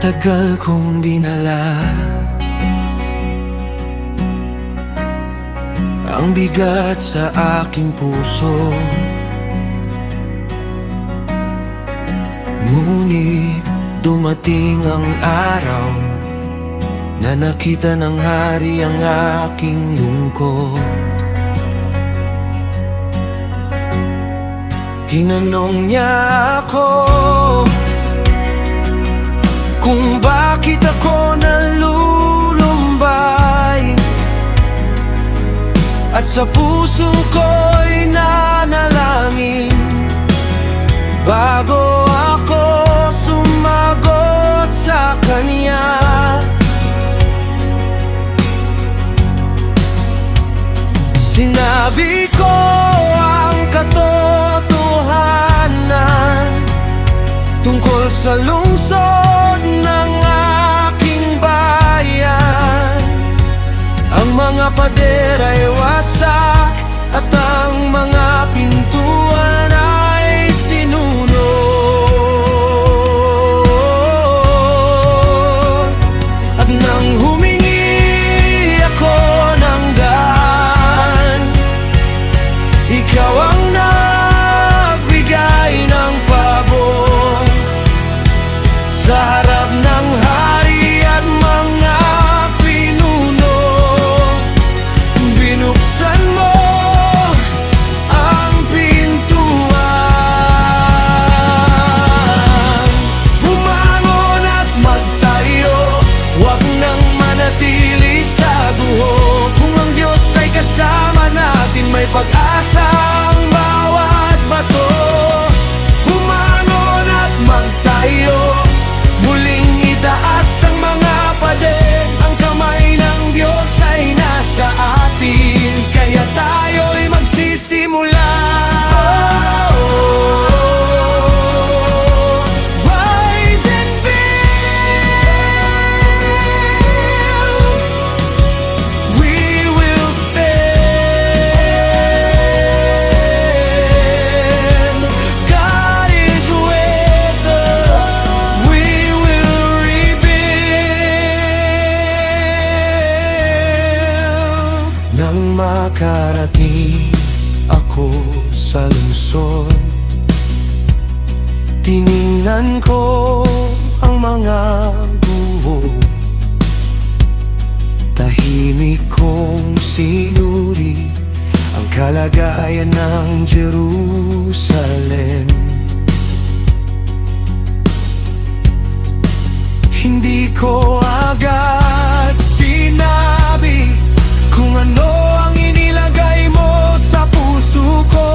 Tagal kong dinala ang bigat sa aking puso, ngunit dumating ang araw na nakita ng hari ang aking lungkot. Tinanong niya ako kung bakit ako nalulumbay, at sa puso ko'y nanalangin bago ako sumagot sa kanya. Sinabi ko ang katotohanan tungkol sa lungsod ng aking bayan. Ang mga pader ay wasak at ang mga pintuan ay sinunod. At nang humingi ako ng daan, ikaw ang nagbigay ng pabor. Sa harap ng hari at mga pinuno, binuksan mo ang pintuan. Bumangon at magtayo, huwag nang manatili sa guho. Kung ang Diyos ay kasama natin, may pag-asa ang bawat bato. Bumangon at magtayo, muling itaas ang mga pader. Ang kamay ng Diyos ay nasa atin, kaya tayo'y magsisimula. Rise and build, we will stand. God is with us, we will rebuild. Nang makarating ako sa lungsod, tiningnan ko ang mga guho. Tahimik kong sinuri ang kalagayan ng Jerusalem. Hindi ko agad sinabi kung ano ang inilagay mo sa puso ko,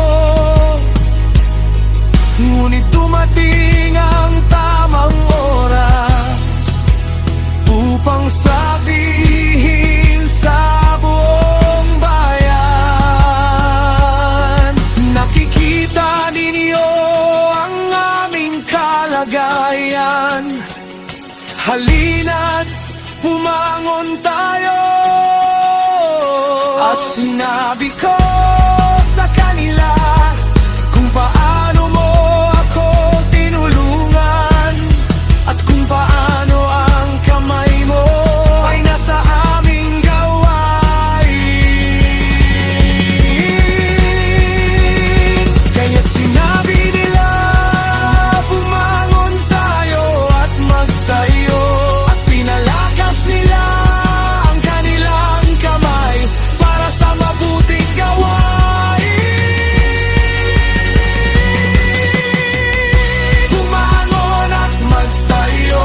ngunit dumating ang tamang oras upang sabihin sa buong bayan, nakikita ninyo ang aming kalagayan. Halina't bumangon tayo. At sinabi ko sa kanila kung paano mo ako tinulungan, at kung paano ang kamay mo ay nasa aming gawain. Kaya't sinabi nila, bumangon tayo at magtayo, at pinalakas nila ang kanilang kamay para sa mabuting gawain. Bumangon at magtayo,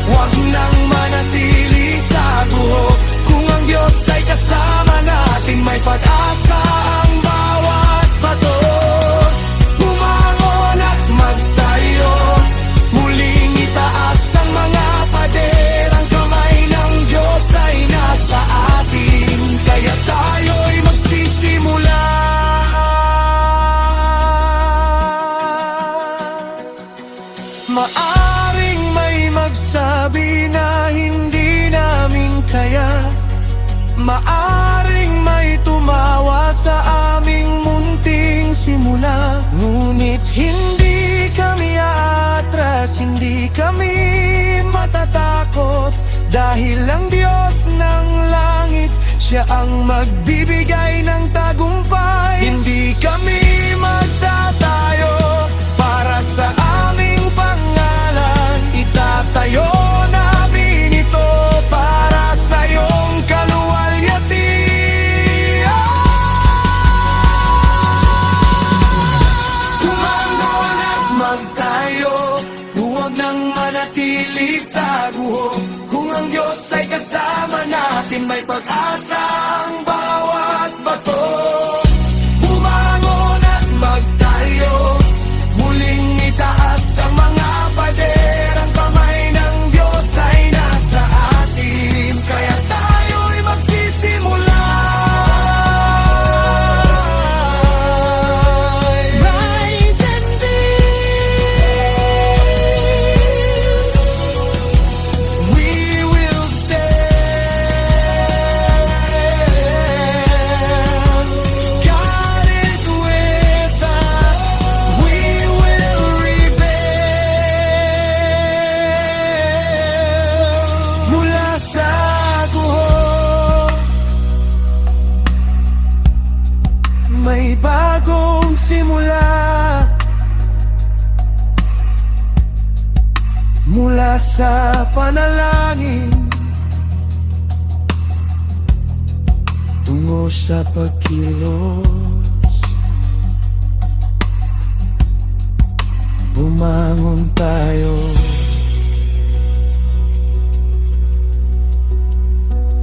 huwag nang manatili sa guho. Kung ang Diyos ay kasama natin, may pag-asa ang bawat bato. Bumangon at magtayo, muling itaas ang mga pader. Ang kamay ng Diyos ay nasa atin, kaya tayo'y magsisimula. Maaring may magsabi na hindi namin kaya, maaring may tumawa sa aming munting simula, ngunit hindi kami aatras landas, hindi kami matatakot. Dahil ang Diyos ng langit, Siya ang magbibigay ng tagumpay. Hindi kami magtatayo para sa aming pangalan. Itatayo namin ito para sa iyong kaluwalhati. Tumangon at magtayo, huwag nang manatili sa guho. Kung ang Diyos ay kasama natin, may pag-asa ang bawat bato. Bumangon at magtayo, muling itaas ang mga pader. Ang kamay ng Diyos ay nasa atin, kaya tayo'y magsisimula. Rise and build. We will stand. God is with us. We will rebuild. Mula sa guho, may bagong simula. Mula sa panalangin tungo sa pagkilos, bumangon tayo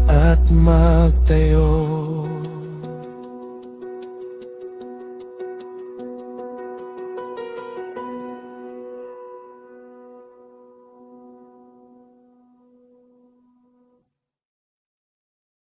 at magtayo.